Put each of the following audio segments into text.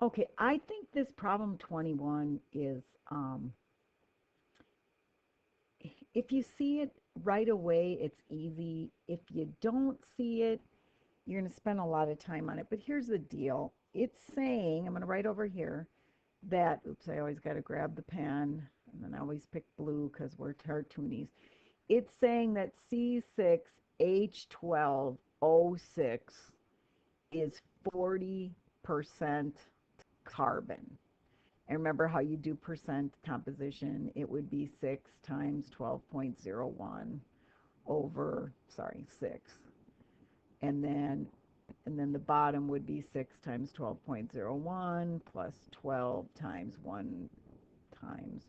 Okay, I think this problem 21 is, if you see it right away, it's easy. If you don't see it, you're going to spend a lot of time on it. But here's the deal. It's saying, I'm going to write over here that, oops, I always got to grab the pen, and then I always pick blue because we're cartoonies. It's saying that C6H12O6 is 40% carbon. And remember how you do percent composition? It would be 6 times 12.01 over, sorry, 6. And then the bottom would be 6 times 12.01 plus 12 times 1 times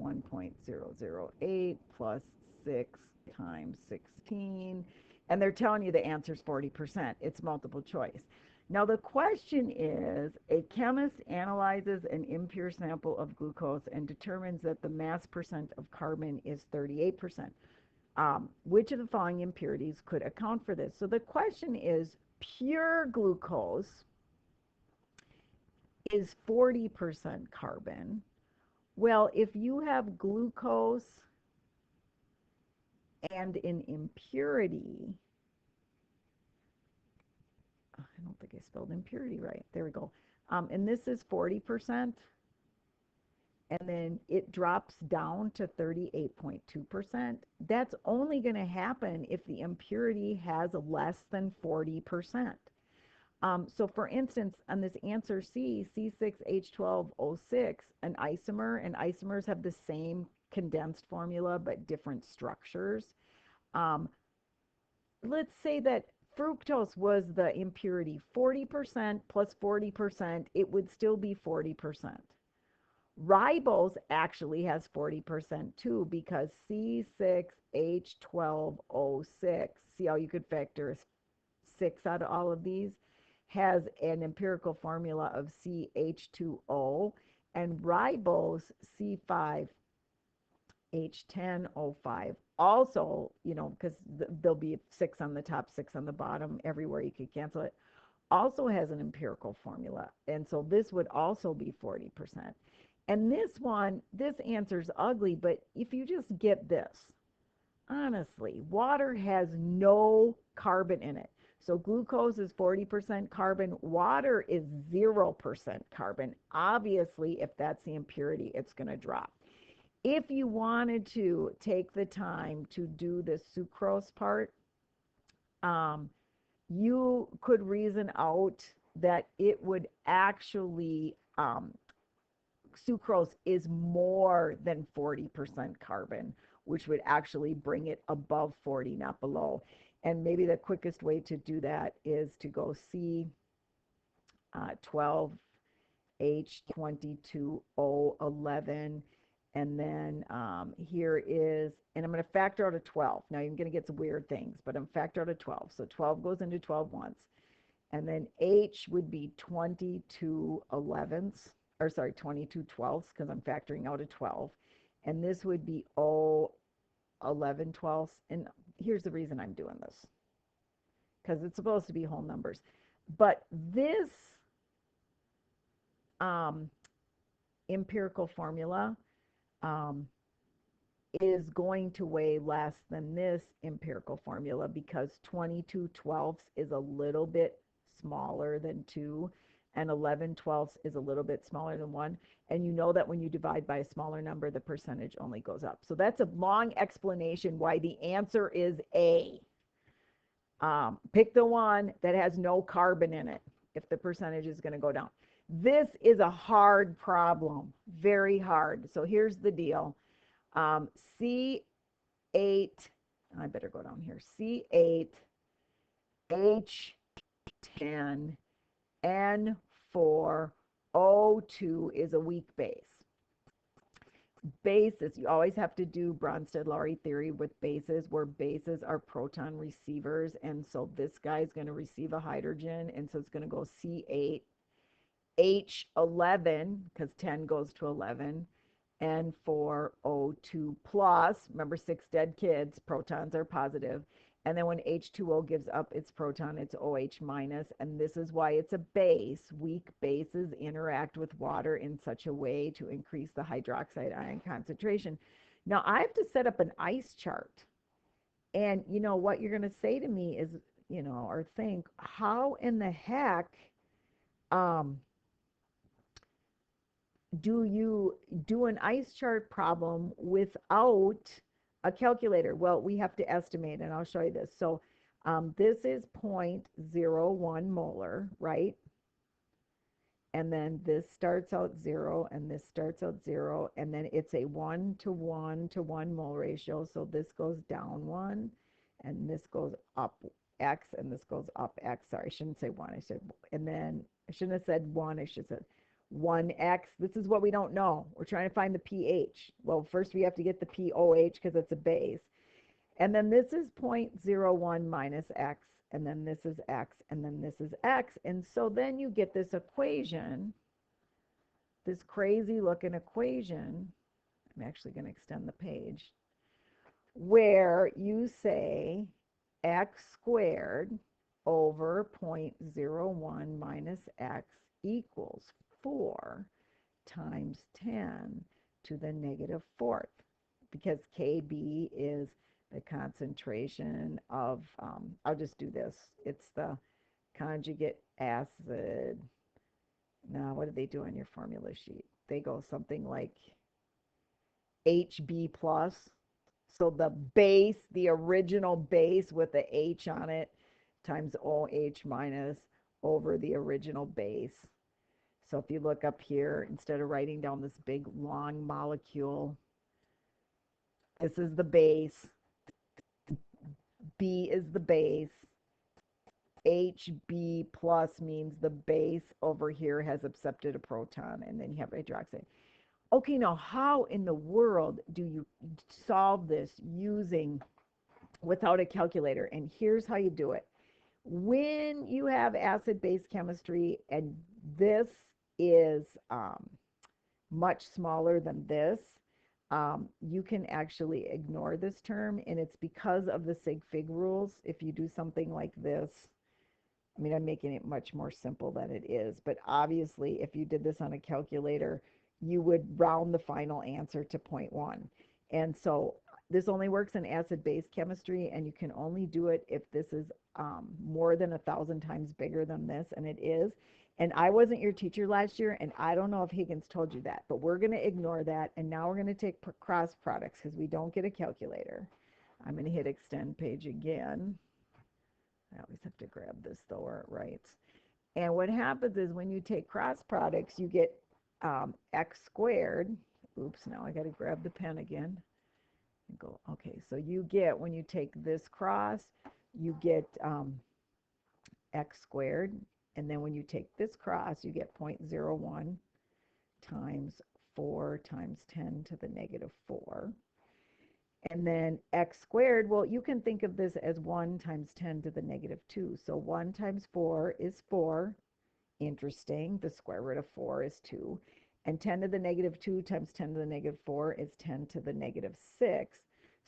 1.008 plus 6 times 16. And they're telling you the answer is 40%. It's multiple choice. Now, the question is, a chemist analyzes an impure sample of glucose and determines that the mass percent of carbon is 38%. Which of the following impurities could account for this? So the question is, pure glucose is 40% carbon. Well, if you have glucose and an impurity, I don't think I spelled impurity right. There we go. And this is 40%, and then it drops down to 38.2%. That's only going to happen if the impurity has less than 40%. So for instance, on this answer C, C6H12O6, an isomer, and isomers have the same condensed formula but different structures. Um, let's say that fructose was the impurity, 40% plus 40%, it would still be 40%. Ribose actually has 40% too, because C6H12O6, see how you could factor 6 out of all of these, has an empirical formula of CH2O, and ribose C5H10O5 also, because there'll be 6 on the top, 6 on the bottom, everywhere you could cancel it, also has an empirical formula. And so this would also be 40%. And this one, this answer's ugly, but if you just get this, honestly, water has no carbon in it. So glucose is 40% carbon. Water is 0% carbon. Obviously, if that's the impurity, it's going to drop. If you wanted to take the time to do the sucrose part, um, you could reason out that it would actually, sucrose is more than 40% carbon, which would actually bring it above 40, not below. And maybe the quickest way to do that is to go C12H22O11. And then here is, and I'm going to factor out a 12. Now you're going to get some weird things, but I'm factor out a 12. So 12 goes into 12 once. And then H would be 22 elevenths, or sorry, 22 twelfths, because I'm factoring out a 12. And this would be O 11 twelfths. And here's the reason I'm doing this, because it's supposed to be whole numbers. But this um, empirical formula um, is going to weigh less than this empirical formula, because 22 twelfths is a little bit smaller than 2, and 11 twelfths is a little bit smaller than 1. And you know that when you divide by a smaller number, the percentage only goes up. So that's a long explanation why the answer is A. Pick the one that has no carbon in it if the percentage is going to go down. This is a hard problem, very hard. So here's the deal. C8, I better go down here, C8, H10, N4, O2 is a weak base. Bases, you always have to do Bronsted-Lowry theory with bases, where bases are proton receivers. And so this guy is going to receive a hydrogen, and so it's going to go C8, H11, because 10 goes to 11, N4O2 plus, remember 6 dead kids, protons are positive, And then when H2O gives up its proton, it's OH minus, and this is why it's a base. Weak bases interact with water in such a way to increase the hydroxide ion concentration. Now, I have to set up an ice chart. And, you know, what you're going to say to me is, you know, or think, how in the heck um, do you do an ice chart problem without a calculator? Well, we have to estimate, and I'll show you this. So this is 0.01 molar, right? And then this starts out 0, and this starts out 0, and then it's a 1 to 1 to 1 mole ratio. So this goes down 1, and this goes up X, and this goes up X. Sorry, I shouldn't say 1. I said, and then I shouldn't have said 1. I should have said 1X. This is what we don't know. We're trying to find the pH. Well, first we have to get the pOH because it's a base. And then this is 0.01 minus X, and then this is X, and then this is X. And so then you get this equation, this crazy looking equation. I'm actually going to extend the page, where you say X squared over 0.01 minus X equals 4 times 10 to the negative fourth, because Kb is the concentration of, I'll just do this. It's the conjugate acid. Now, what do they do on your formula sheet? They go something like Hb plus. So the base, the original base with the H on it, times OH minus over the original base. So if you look up here, instead of writing down this big long molecule, this is the base. B is the base. Hb plus means the base over here has accepted a proton, and then you have hydroxide. Okay, now how in the world do you solve this without a calculator? And here's how you do it. When you have acid-base chemistry, and this is much smaller than this, you can actually ignore this term, and it's because of the sig fig rules. If you do something like this, I mean, I'm making it much more simple than it is, but obviously if you did this on a calculator, you would round the final answer to 0.1. And so this only works in acid-base chemistry, and you can only do it if this is more than 1,000 times bigger than this, and it is. And I wasn't your teacher last year, and I don't know if Higgins told you that, but we're going to ignore that, and now we're going to take cross products because we don't get a calculator. I'm going to hit extend page again. I always have to grab this though, or it writes. And what happens is when you take cross products, you get x squared. Oops, now I got to grab the pen again. And go, okay, so you get, when you take this cross, you get x squared. And then when you take this cross, you get 0.01 times 4 times 10 to the negative 4. And then x squared, well, you can think of this as 1 times 10 to the negative 2. So 1 times 4 is 4. Interesting. The square root of 4 is 2. And 10 to the negative 2 times 10 to the negative 4 is 10 to the negative 6.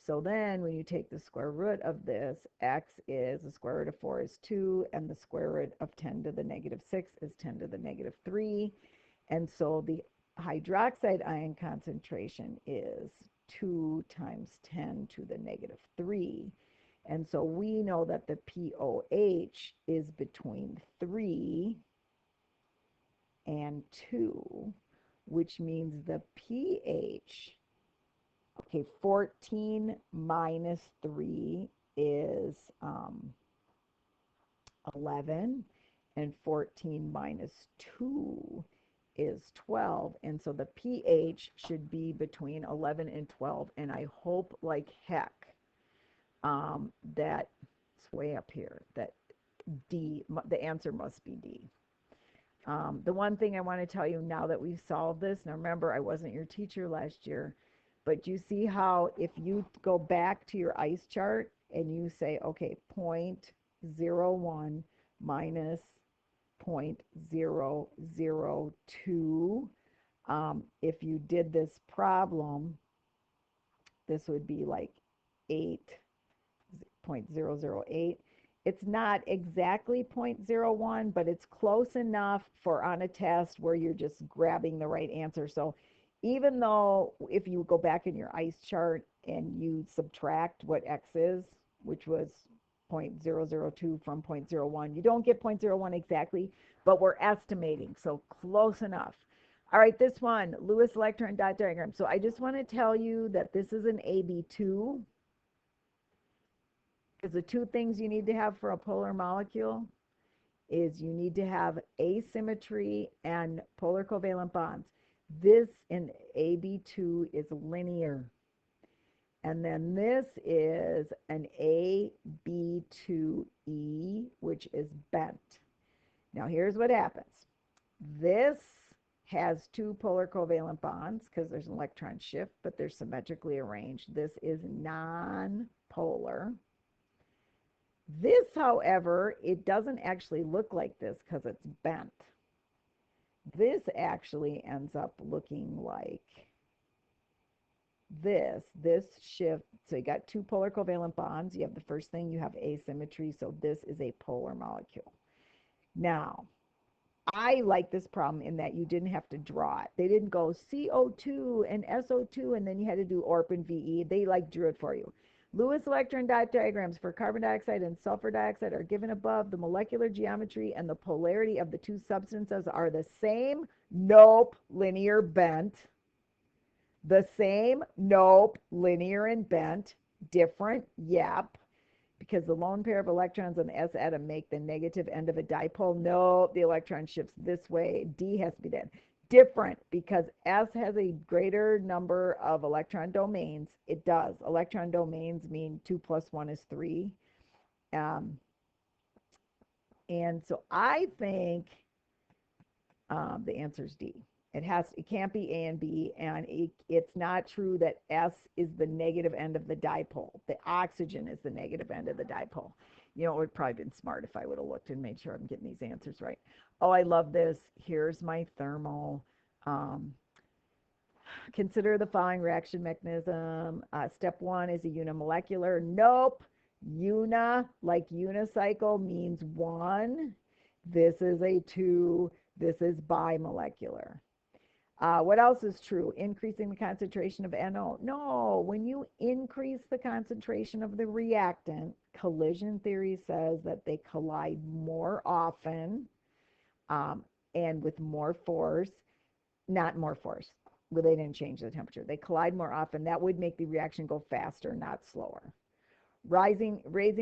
So then when you take the square root of this, x is, the square root of 4 is 2, and the square root of 10 to the negative 6 is 10 to the negative 3. And so the hydroxide ion concentration is 2 times 10 to the negative 3. And so we know that the pOH is between 3 and 2, which means the pH, okay, 14 minus 3 is 11, and 14 minus 2 is 12. And so the pH should be between 11 and 12. And I hope like heck that it's way up here, that D, the answer must be D. The one thing I want to tell you now that we've solved this, now remember, I wasn't your teacher last year, but you see how if you go back to your ice chart and you say, okay, 0.01 minus 0.002, if you did this problem, this would be like 8, 0.008. It's not exactly 0.01, but it's close enough for on a test where you're just grabbing the right answer. So even though if you go back in your ICE chart and you subtract what X is, which was 0.002 from 0.01, you don't get 0.01 exactly, but we're estimating, so close enough. All right, this one, Lewis electron dot diagram. So I just want to tell you that this is an AB2. Because the two things you need to have for a polar molecule is you need to have asymmetry and polar covalent bonds. This in AB2 is linear. And then this is an AB2E, which is bent. Now here's what happens. This has two polar covalent bonds because there's an electron shift, but they're symmetrically arranged. This is non-polar. This, however, it doesn't actually look like this because it's bent. This actually ends up looking like this shift. So you got two polar covalent bonds. You have the first thing, you have asymmetry. So this is a polar molecule. Now, I like this problem in that you didn't have to draw it. They didn't go CO2 and SO2 and then you had to do ORP and VE. They like drew it for you. Lewis electron dot diagrams for carbon dioxide and sulfur dioxide are given above. The molecular geometry and the polarity of the two substances are the same. Nope, linear bent. The same. Nope, linear and bent. Different. Yep. Because the lone pair of electrons on the s atom make the negative end of a dipole. No, the electron shifts this way. D has to be dead. Different because S has a greater number of electron domains. It does. Electron domains mean 2 plus 1 is 3. And so I think the answer is D. It can't be A and B, and it's not true that S is the negative end of the dipole. The oxygen is the negative end of the dipole. You know, it would probably been smart if I would have looked and made sure I'm getting these answers right. Oh, I love this. Here's my thermal. Consider the following reaction mechanism. Step 1 is a unimolecular. Nope. Una, like unicycle, means 1. This is a 2. This is bimolecular. What else is true? Increasing the concentration of NO. No, when you increase the concentration of the reactant, collision theory says that they collide more often and with more force, not more force. Well, they didn't change the temperature. They collide more often. That would make the reaction go faster, not slower. Raising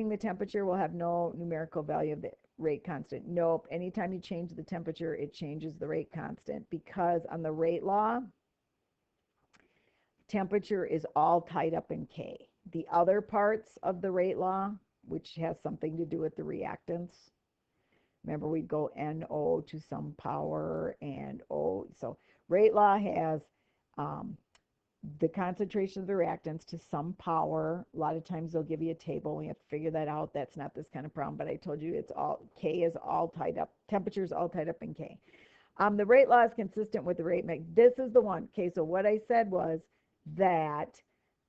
the temperature will have no numerical value of the rate constant. Nope. Anytime you change the temperature, it changes the rate constant because on the rate law, temperature is all tied up in K. The other parts of the rate law, which has something to do with the reactants, remember we go NO to some power and O. So rate law has the concentration of the reactants to some power. A lot of times they'll give you a table. We have to figure that out. That's not this kind of problem, but I told you it's all, K is all tied up. Temperature is all tied up in K. The rate law is consistent with the rate mix. This is the one. Okay, so what I said was that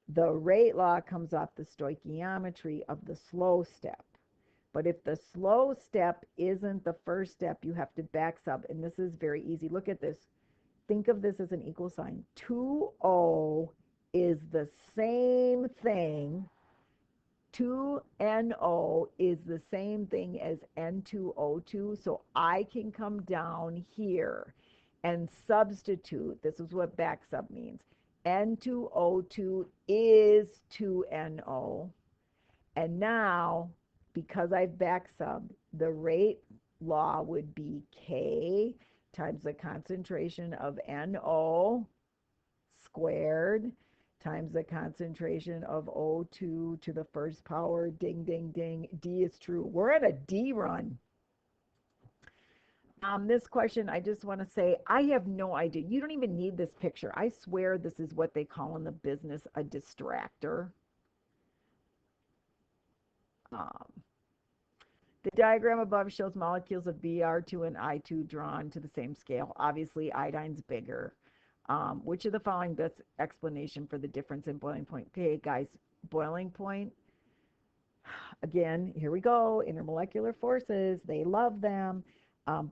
the rate law comes off the stoichiometry of the slow step. But if the slow step isn't the first step, you have to back sub. And this is very easy. Look at this. Think of this as an equal sign. 2O is the same thing. 2NO is the same thing as N2O2. So I can come down here and substitute. This is what back sub means. N2O2 is 2NO. And now, because I've back subbed, the rate law would be K times the concentration of NO squared times the concentration of O2 to the first power. Ding, ding, ding. D is true. We're at a D run. This question, I just want to say, I have no idea. You don't even need this picture. I swear this is what they call in the business a distractor. The diagram above shows molecules of Br2 and I2 drawn to the same scale. Obviously, iodine's bigger. Which of the following best explanation for the difference in boiling point? Okay, guys, boiling point. again, here we go, intermolecular forces, they love them.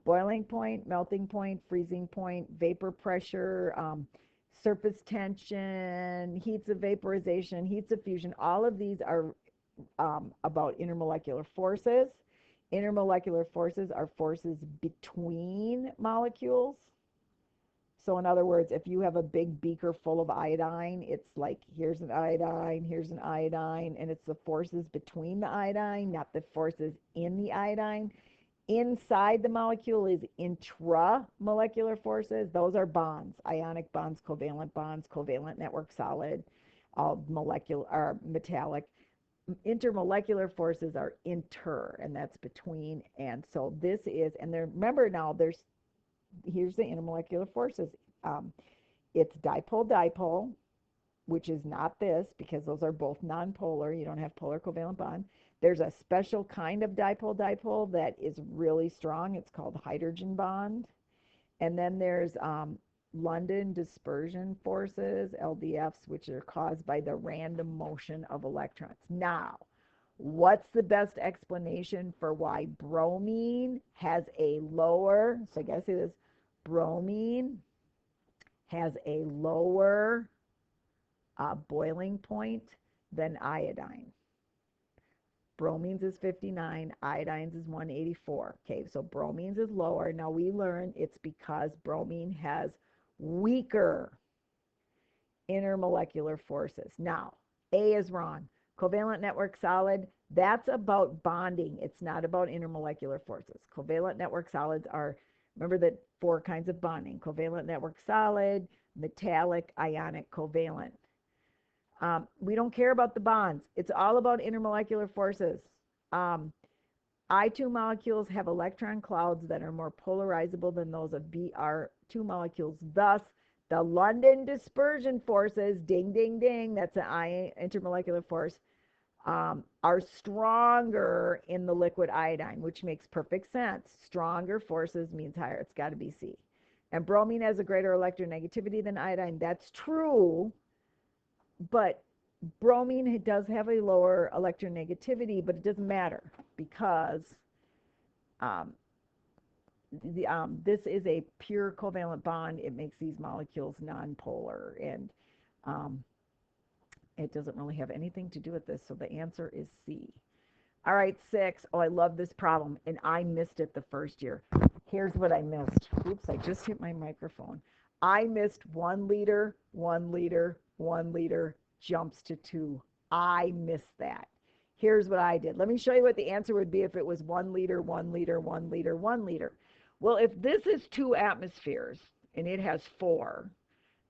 Boiling point, melting point, freezing point, vapor pressure, surface tension, heats of vaporization, heats of fusion, all of these are about intermolecular forces. Intermolecular forces are forces between molecules. So in other words, if you have a big beaker full of iodine, it's like here's an iodine, and it's the forces between the iodine, not the forces in the iodine. Inside the molecule is intramolecular forces. Those are bonds, ionic bonds, covalent network solid, all molecular or metallic. Intermolecular forces are inter, and that's between. And so this is, and there, remember now, here's the intermolecular forces. Um, it's dipole-dipole, which is not this because those are both nonpolar. You don't have polar covalent bond. There's a special kind of dipole-dipole that is really strong. It's called hydrogen bond. And then there's London dispersion forces, LDFs, which are caused by the random motion of electrons. Now, what's the best explanation for why bromine has a lower, so I gotta say this, bromine has a lower boiling point than iodine? Bromine's is 59, iodine's is 184. Okay, so bromine's is lower. Now we learn it's because bromine has weaker intermolecular forces. Now, A is wrong. Covalent network solid, that's about bonding. It's not about intermolecular forces. Covalent network solids are, remember the 4 kinds of bonding: covalent network solid, metallic, ionic, covalent. We don't care about the bonds. It's all about intermolecular forces. I2 molecules have electron clouds that are more polarizable than those of Br2 molecules. Thus, the London dispersion forces, ding, ding, ding, that's an intermolecular force, are stronger in the liquid iodine, which makes perfect sense. Stronger forces means higher. It's got to be C. And bromine has a greater electronegativity than iodine. That's true, but bromine does have a lower electronegativity, but it doesn't matter because this is a pure covalent bond. It makes these molecules nonpolar, and it doesn't really have anything to do with this. So the answer is C. All right, 6. Oh, I love this problem, and I missed it the first year. Here's what I missed. Oops, I just hit my microphone. I missed 1 liter, 1 liter, 1 liter, jumps to 2. I missed that. Here's what I did. Let me show you what the answer would be if it was 1 liter, 1 liter, 1 liter, 1 liter. Well, if this is 2 atmospheres and it has 4,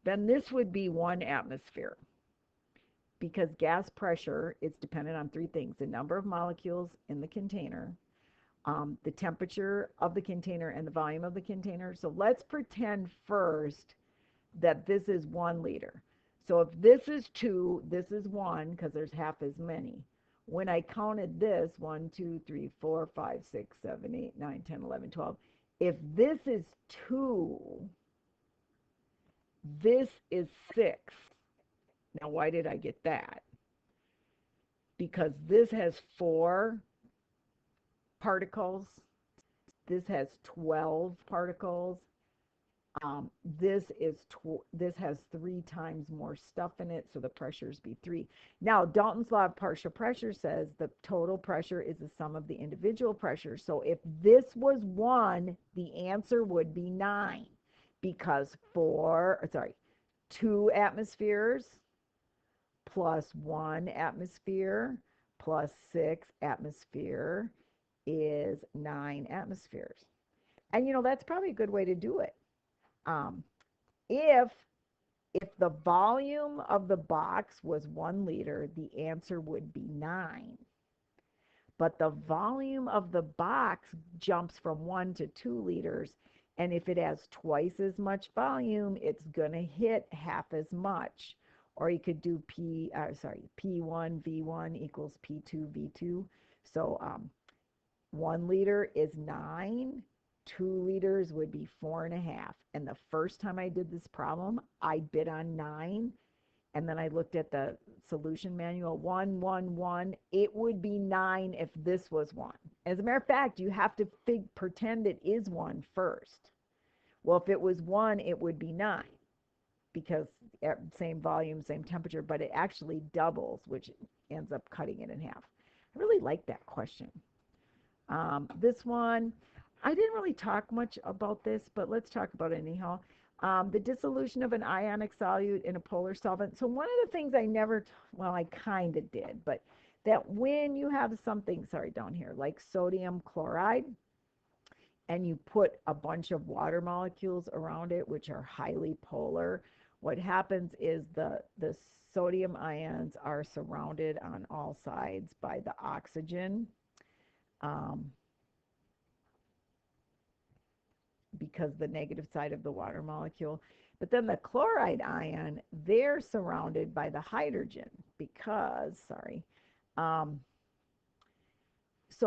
then this would be 1 atmosphere, because gas pressure is dependent on 3 things: the number of molecules in the container, the temperature of the container, and the volume of the container. So let's pretend first that this is 1 liter. So if this is 2, this is 1, because there's half as many. When I counted this, 1, 2, 3, 4, 5, 6, 7, 8, 9, 10, 11, 12. If this is 2, this is 6. Now, why did I get that? Because this has 4 particles. This has 12 particles. This has 3 times more stuff in it, so the pressures be 3. Now, Dalton's law of partial pressure says the total pressure is the sum of the individual pressures. So if this was 1, the answer would be 9, because 2 atmospheres plus 1 atmosphere plus 6 atmosphere is 9 atmospheres. And that's probably a good way to do it. If the volume of the box was 1 liter, the answer would be 9. But the volume of the box jumps from 1 to 2 liters, and if it has twice as much volume, it's going to hit half as much. Or you could do P1 V1 equals P2 V2. So 1 liter is 9. 2 liters would be 4.5. And the first time I did this problem, I bid on 9. and then I looked at the solution manual, 1, 1, 1, it would be 9 if this was 1. As a matter of fact, you have to pretend it is 1 first. Well, if it was 1, it would be 9 because same volume, same temperature, but it actually doubles, which ends up cutting it in half. I really like that question. This one, I didn't really talk much about this, but let's talk about it anyhow. The dissolution of an ionic solute in a polar solvent. So one of the things I never, well, I kind of did, but that when you have something, sorry, down here, like sodium chloride, and you put a bunch of water molecules around it, which are highly polar, what happens is the sodium ions are surrounded on all sides by the oxygen. Because the negative side of the water molecule. But then the chloride ion, they're surrounded by the hydrogen because, sorry, so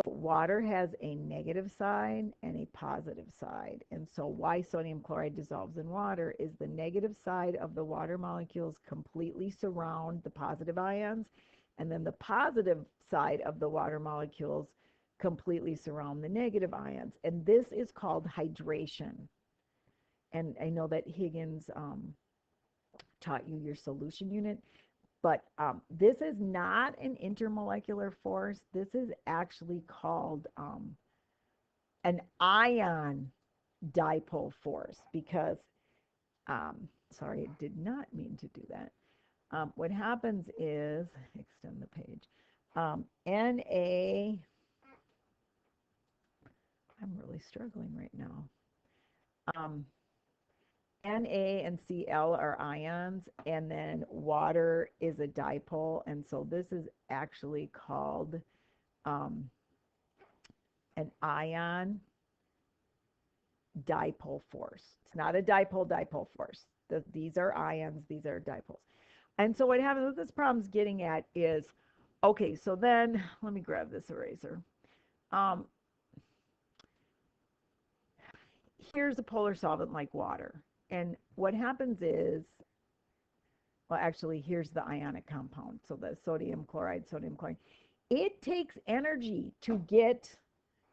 water has a negative side and a positive side. And so why sodium chloride dissolves in water is the negative side of the water molecules completely surround the positive ions, and then the positive side of the water molecules completely surround the negative ions. And this is called hydration. And I know that Higgins taught you your solution unit, but this is not an intermolecular force. This is actually called an ion dipole force because, sorry, I did not mean to do that. What happens is, extend the page, Na, I'm really struggling right now. Na and Cl are ions, and then water is a dipole, and so this is actually called an ion dipole force. It's not a dipole force. These are ions, these are dipoles. And so what happens, what this problem's getting at is, okay, so then, let me grab this eraser. Here's a polar solvent like water. And what happens is, well, actually, here's the ionic compound. So the sodium chloride. It takes energy to get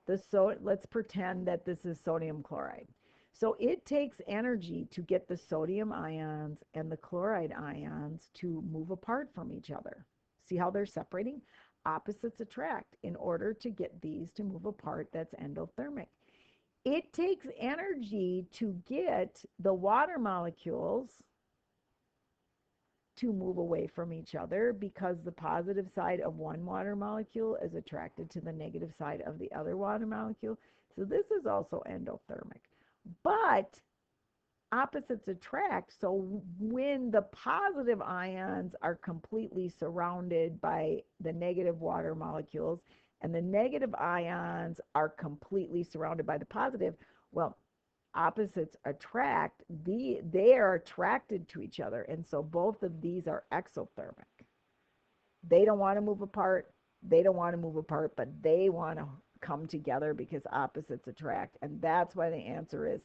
let's pretend that this is sodium chloride. So it takes energy to get the sodium ions and the chloride ions to move apart from each other. See how they're separating? Opposites attract. In order to get these to move apart, that's endothermic. It takes energy to get the water molecules to move away from each other because the positive side of one water molecule is attracted to the negative side of the other water molecule. So this is also endothermic. But opposites attract. So when the positive ions are completely surrounded by the negative water molecules and the negative ions are completely surrounded by the positive, well, opposites attract, they are attracted to each other. And so both of these are exothermic. They don't want to move apart. They don't want to move apart, but they want to come together because opposites attract. And that's why the answer is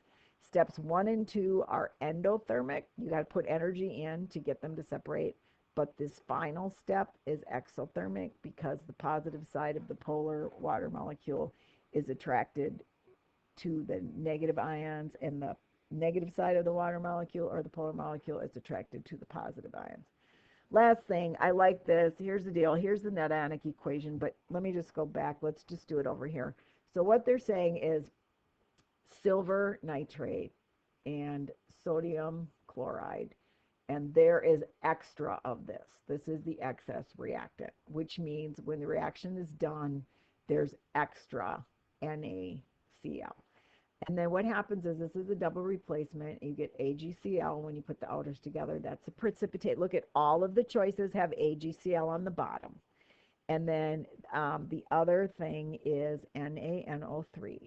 steps 1 and 2 are endothermic. You got to put energy in to get them to separate. But this final step is exothermic because the positive side of the polar water molecule is attracted to the negative ions, and the negative side of the water molecule or the polar molecule is attracted to the positive ions. Last thing, I like this. Here's the deal. Here's the net ionic equation, but let me just go back. Let's just do it over here. So what they're saying is silver nitrate and sodium chloride, and there is extra of this. This is the excess reactant, which means when the reaction is done, there's extra NaCl. And then what happens is this is a double replacement. You get AgCl when you put the outers together. That's a precipitate. Look at all of the choices have AgCl on the bottom. And then the other thing is NaNO3.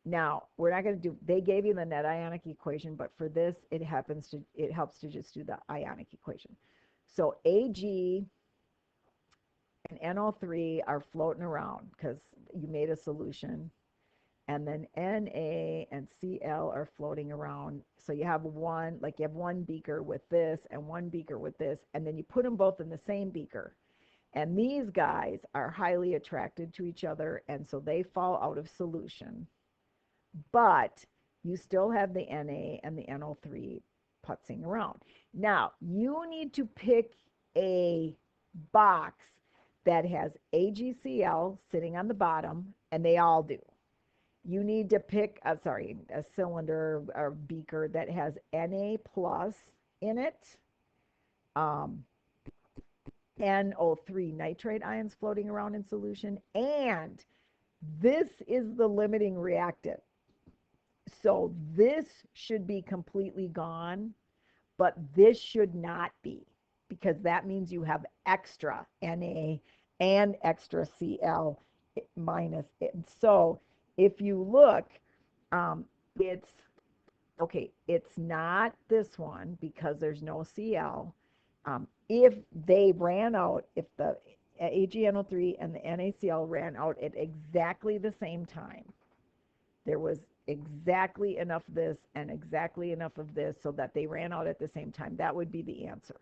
Now, we're not going to do, they gave you the net ionic equation, but for this, it helps to just do the ionic equation. So Ag and NO3 are floating around because you made a solution. and then Na and Cl are floating around. So you have one, like you have one beaker with this and one beaker with this, and then you put them both in the same beaker. And these guys are highly attracted to each other, and so they fall out of solution. But you still have the Na and the NO3 putzing around. Now, you need to pick a box that has AgCl sitting on the bottom, and they all do. You need to pick, a cylinder or beaker that has Na plus in it, um, NO3 nitrate ions floating around in solution, and this is the limiting reactant. So this should be completely gone, but this should not be, because that means you have extra Na and extra Cl minus it. So if you look, it's okay, it's not this one because there's no Cl. If they ran out, if the AgNO3 and the NaCl ran out at exactly the same time, there was exactly enough of this and exactly enough of this so that they ran out at the same time, that would be the answer.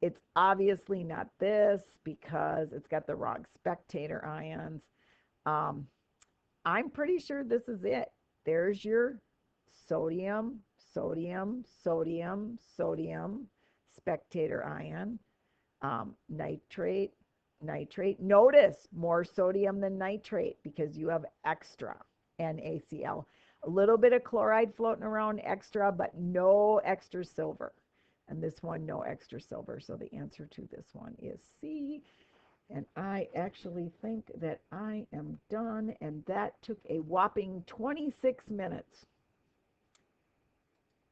It's obviously not this because it's got the wrong spectator ions. I'm pretty sure this is it. There's your sodium, sodium, sodium, sodium, spectator ion, nitrate, nitrate. Notice more sodium than nitrate because you have extra NaCl. A little bit of chloride floating around extra, but no extra silver. And this one, no extra silver. So the answer to this one is C. And I actually think that I am done. And that took a whopping 26 minutes.